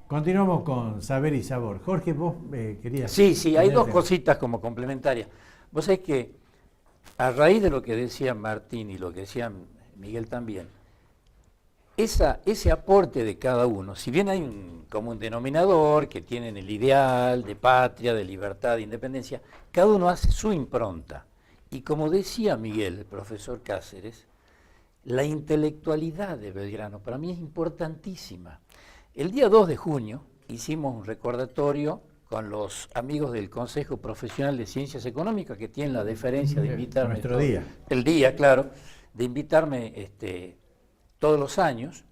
Continuamos con Saber y Sabor. Jorge, vos querías... Sí, hay dos cositas como complementarias. Vos sabés que a raíz de lo que decía Martín y lo que decía Miguel también, ese aporte de cada uno, si bien hay un común denominador que tienen el ideal de patria, de libertad, de independencia, cada uno hace su impronta. Y como decía Miguel, el profesor Cáceres, la intelectualidad de Belgrano para mí es importantísima. El día 2 de junio hicimos un recordatorio con los amigos del Consejo Profesional de Ciencias Económicas que tienen la deferencia de invitarme. Nuestro día. El día, claro, de invitarme todos los años,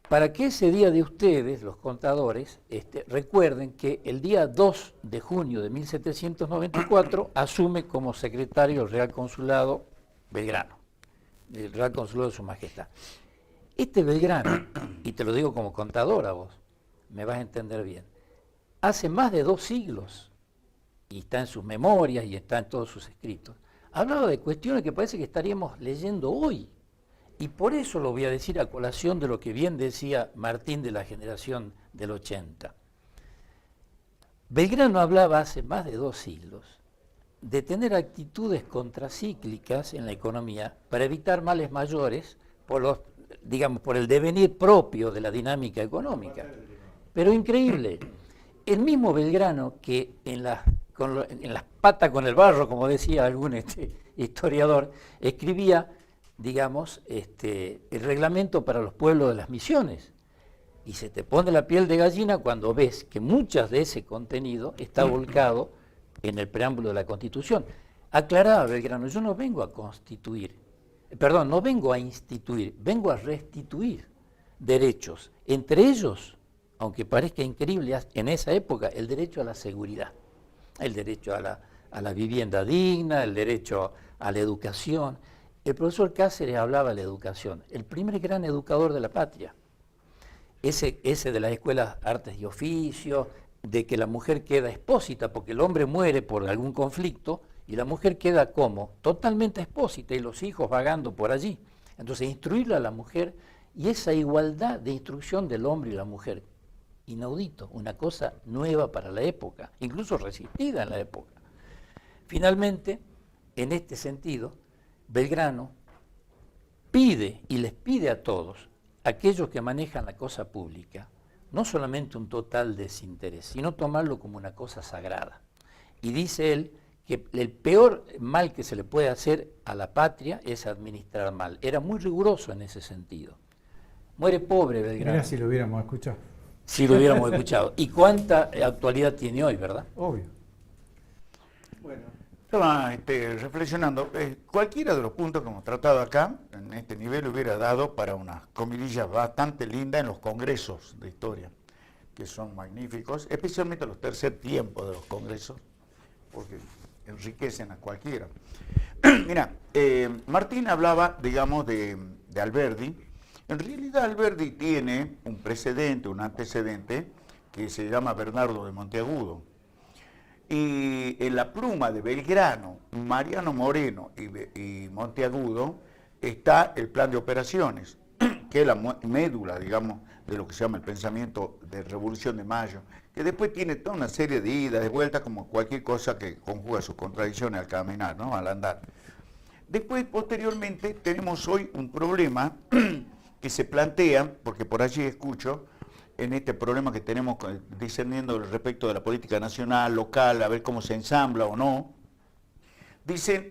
para que ese día de ustedes, los contadores, recuerden que el día 2 de junio de 1794 asume como secretario el Real Consulado Belgrano, el Real Consulado de Su Majestad. Este Belgrano, y te lo digo como contador a vos, me vas a entender bien, hace más de 2 siglos, y está en sus memorias y está en todos sus escritos, hablaba de cuestiones que parece que estaríamos leyendo hoy. Y por eso lo voy a decir a colación de lo que bien decía Martín de la generación del 80. Belgrano hablaba hace más de 2 siglos de tener actitudes contracíclicas en la economía para evitar males mayores por el devenir propio de la dinámica económica. Pero increíble, el mismo Belgrano que en las patas con el barro, como decía algún historiador, escribía el reglamento para los pueblos de las misiones. Y se te pone la piel de gallina cuando ves que muchas de ese contenido está volcado en el preámbulo de la Constitución. Aclaraba Belgrano, yo no vengo a no vengo a instituir, vengo a restituir derechos. Entre ellos, aunque parezca increíble en esa época, el derecho a la seguridad, el derecho a la vivienda digna, el derecho a la educación. El profesor Cáceres hablaba de la educación, el primer gran educador de la patria, ese de las escuelas artes y oficios, de que la mujer queda expósita porque el hombre muere por algún conflicto y la mujer queda como totalmente expósita y los hijos vagando por allí. Entonces instruirle a la mujer y esa igualdad de instrucción del hombre y la mujer, inaudito, una cosa nueva para la época, incluso resistida en la época. Finalmente, en este sentido, Belgrano pide y les pide a todos, aquellos que manejan la cosa pública, no solamente un total desinterés, sino tomarlo como una cosa sagrada. Y dice él que el peor mal que se le puede hacer a la patria es administrar mal. Era muy riguroso en ese sentido. Muere pobre Belgrano. Mirá si lo hubiéramos escuchado. Si lo hubiéramos escuchado. ¿Y cuánta actualidad tiene hoy, verdad? Obvio. Bueno, estaba reflexionando. Cualquiera de los puntos que hemos tratado acá, en este nivel, hubiera dado para unas comidillas bastante lindas en los congresos de historia, que son magníficos, especialmente los tercer tiempos de los congresos, porque enriquecen a cualquiera. Mira, Martín hablaba, digamos, de Alberdi. En realidad Alberdi tiene un precedente, un antecedente, que se llama Bernardo de Monteagudo. Y en la pluma de Belgrano, Mariano Moreno y Monteagudo está el plan de operaciones, que es la médula, digamos, de lo que se llama el pensamiento de Revolución de Mayo, que después tiene toda una serie de idas, de vueltas, como cualquier cosa que conjuga sus contradicciones al caminar, ¿no? Al andar. Después, posteriormente, tenemos hoy un problema que se plantea, porque por allí escucho, en este problema que tenemos discerniendo respecto de la política nacional, local, a ver cómo se ensambla o no, dicen,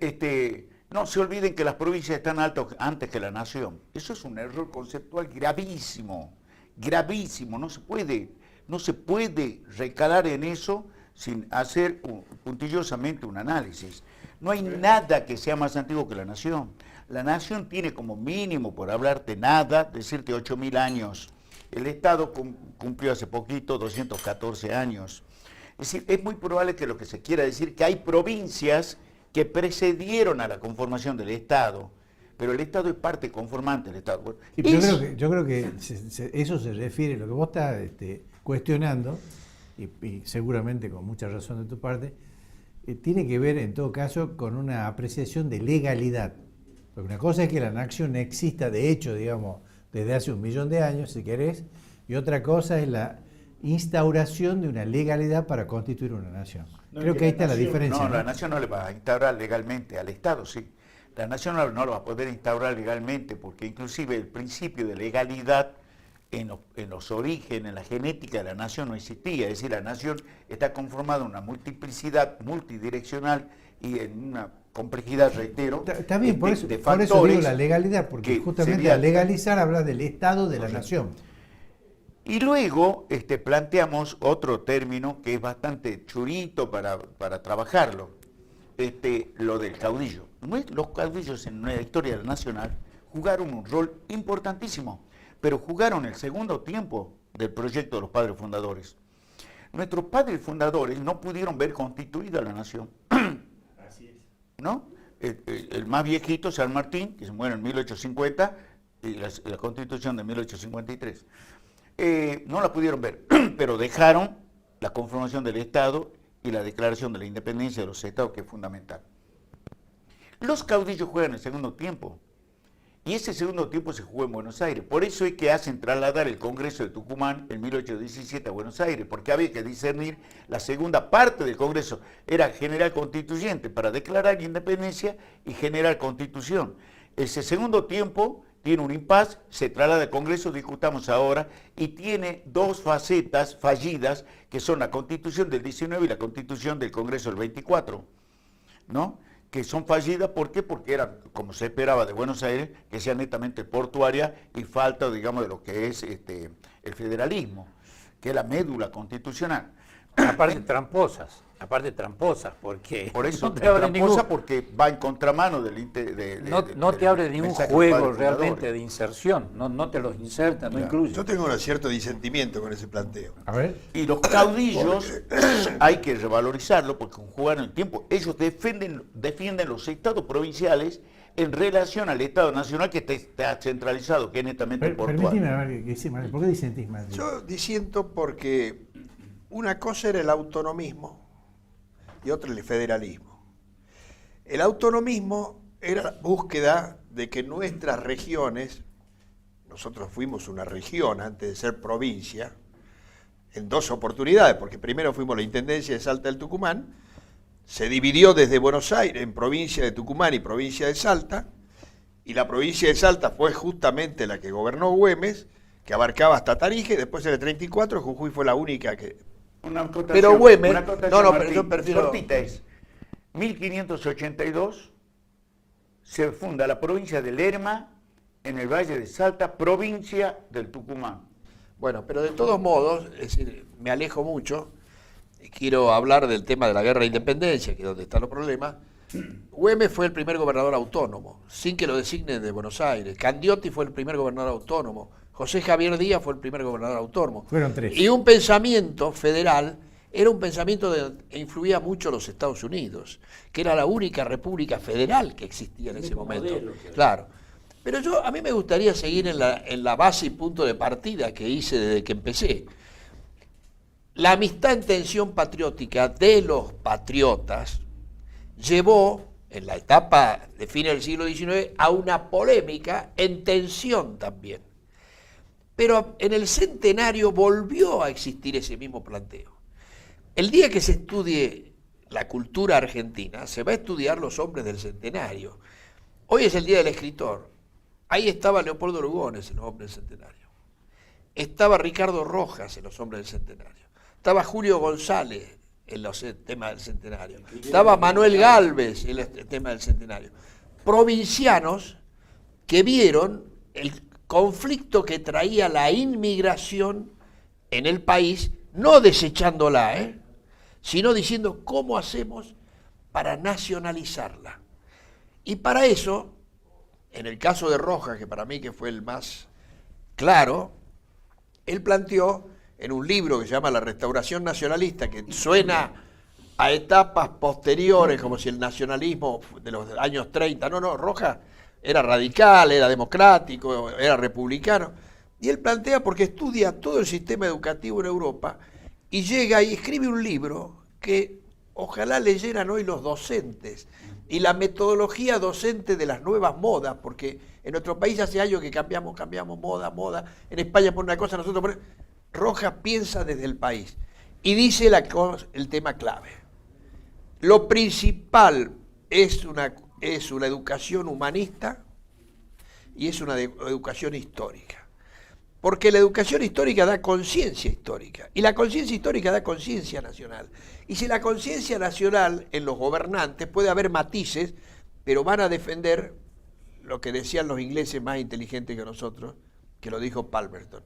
no se olviden que las provincias están altas antes que la nación. Eso es un error conceptual gravísimo, gravísimo, no se puede recalar en eso sin hacer puntillosamente un análisis. No hay nada que sea más antiguo que la nación. La nación tiene como mínimo, por hablarte nada, decirte 8.000 años. El Estado cumplió hace poquito 214 años. Es decir, es muy probable que lo que se quiera decir que hay provincias que precedieron a la conformación del Estado, pero el Estado es parte conformante del Estado. Sí, yo creo que eso se refiere, lo que vos estás cuestionando, y seguramente con mucha razón de tu parte, tiene que ver en todo caso con una apreciación de legalidad. Porque una cosa es que la nación exista de hecho, digamos, desde hace 1.000.000 de años, si querés, y otra cosa es instauración de una legalidad para constituir una nación. No, Creo que que ahí la está la nación- diferencia. No, ¿no? la nación no le va a instaurar legalmente, al Estado sí. La nación no lo va a poder instaurar legalmente porque inclusive el principio de legalidad en los orígenes, en la genética de la nación no existía. Es decir, la nación está conformada en una multiplicidad multidireccional y en una complejidad, reitero, Está bien, por eso, de por eso factores digo la legalidad, porque que justamente sería- al legalizar habla del Estado de la nación. Y luego planteamos otro término que es bastante churito para trabajarlo, lo del caudillo. Los caudillos en la historia nacional jugaron un rol importantísimo, pero jugaron el segundo tiempo del proyecto de los padres fundadores. Nuestros padres fundadores no pudieron ver constituida la nación, Así es. ¿no? El más viejito, San Martín, que se muere en 1850, y la Constitución de 1853. No la pudieron ver, pero dejaron la conformación del Estado y la declaración de la independencia de los Estados, que es fundamental. Los caudillos juegan el segundo tiempo, y ese segundo tiempo se jugó en Buenos Aires. Por eso es que hacen trasladar el Congreso de Tucumán en 1817 a Buenos Aires, porque había que discernir la segunda parte del Congreso. Era general constituyente para declarar independencia y general constitución. Ese segundo tiempo tiene un impas, se traslada al Congreso, discutamos ahora, y tiene dos facetas fallidas, que son la Constitución del 19 y la Constitución del Congreso del 24, ¿no? Que son fallidas, ¿por qué? Porque eran, como se esperaba de Buenos Aires, que sea netamente portuaria y falta, digamos, de lo que es el federalismo, que es la médula constitucional. Aparte tramposas, porque Por eso no es te abre tramposa, ningún, porque va en contramano del no te abre ningún mensaje juego padre fundador. realmente de inserción, no te los inserta, no incluye. Yo tengo un cierto disentimiento con ese planteo. A ver. Y los caudillos hay que revalorizarlo porque jugaron el tiempo. Ellos defienden los estados provinciales en relación al Estado Nacional que está centralizado, que es netamente portuario. Permíteme, a ver, ¿por qué disentís más? Yo disiento porque una cosa era el autonomismo y otra el federalismo. El autonomismo era la búsqueda de que nuestras regiones, nosotros fuimos una región antes de ser provincia, en dos oportunidades, porque primero fuimos la Intendencia de Salta del Tucumán, se dividió desde Buenos Aires en provincia de Tucumán y provincia de Salta, y la provincia de Salta fue justamente la que gobernó Güemes, que abarcaba hasta Tarija, y después en el 34 Jujuy fue la única que... Una acotación, Pero Güemes, una acotación, no, pero Martín, yo prefiero... cortita es, 1582 se funda la provincia de Lerma en el Valle de Salta, provincia del Tucumán. Bueno, pero de todos modos, es decir, me alejo mucho, y quiero hablar del tema de la guerra de independencia, que es donde están los problemas. Güemes fue el primer gobernador autónomo, sin que lo designen de Buenos Aires. Candioti fue el primer gobernador autónomo. José Javier Díaz fue el primer gobernador autónomo. Fueron tres. Y un pensamiento federal era un pensamiento que influía mucho los Estados Unidos, que era la única república federal que existía en ese momento. Claro. Pero a mí me gustaría seguir en la base y punto de partida que hice desde que empecé. La amistad en tensión patriótica de los patriotas llevó, en la etapa de fines del siglo XIX, a una polémica en tensión también. Pero en el centenario volvió a existir ese mismo planteo. El día que se estudie la cultura argentina, se va a estudiar los hombres del centenario. Hoy es el Día del Escritor. Ahí estaba Leopoldo Lugones en los hombres del centenario. Estaba Ricardo Rojas en los hombres del centenario. Estaba Julio González en los temas del centenario. Estaba Manuel Gálvez en el tema del centenario. Provincianos que vieron el conflicto que traía la inmigración en el país, no desechándola, sino diciendo cómo hacemos para nacionalizarla. Y para eso, en el caso de Rojas, que para mí que fue el más claro, él planteó en un libro que se llama La Restauración Nacionalista, que suena a etapas posteriores, como si el nacionalismo de los años 30, no, Rojas era radical, era democrático, era republicano, y él plantea, porque estudia todo el sistema educativo en Europa, y llega y escribe un libro que ojalá leyeran hoy los docentes, y la metodología docente de las nuevas modas, porque en nuestro país hace años que cambiamos moda, en España por una cosa, nosotros por... Rojas piensa desde el país y dice el tema clave. Lo principal es una educación humanista y es una educación histórica. Porque la educación histórica da conciencia histórica y la conciencia histórica da conciencia nacional. Y si la conciencia nacional en los gobernantes puede haber matices, pero van a defender lo que decían los ingleses más inteligentes que nosotros, que lo dijo Palmerston.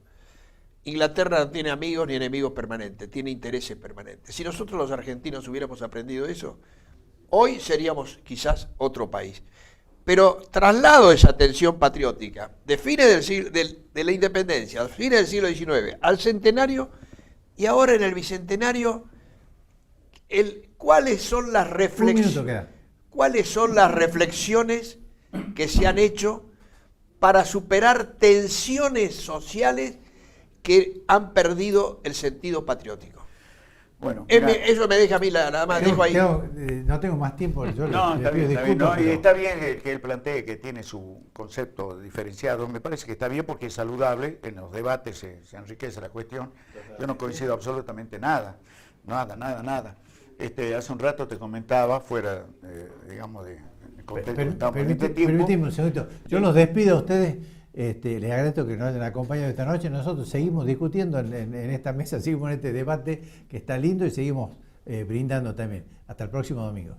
Inglaterra no tiene amigos ni enemigos permanentes, tiene intereses permanentes. Si nosotros los argentinos hubiéramos aprendido eso, hoy seríamos quizás otro país. Pero traslado esa tensión patriótica de fines de la independencia, a fines del siglo XIX, al centenario y ahora en el bicentenario, ¿cuáles son las reflexiones que se han hecho para superar tensiones sociales que han perdido el sentido patriótico? Bueno, eso me deja a mí nada más, dejo ahí. No tengo más tiempo, yo no, le está pido bien, disculpas. y está bien que él plantee que tiene su concepto diferenciado. Me parece que está bien porque es saludable, en los debates se enriquece la cuestión. Yo no coincido absolutamente nada. Hace un rato te comentaba, fuera, digamos, de contexto, estamos en este tiempo. Permíteme un segundito. Yo los despido a ustedes. Les agradezco que nos hayan acompañado esta noche. Nosotros seguimos discutiendo en esta mesa, seguimos en este debate que está lindo y seguimos brindando también. Hasta el próximo domingo.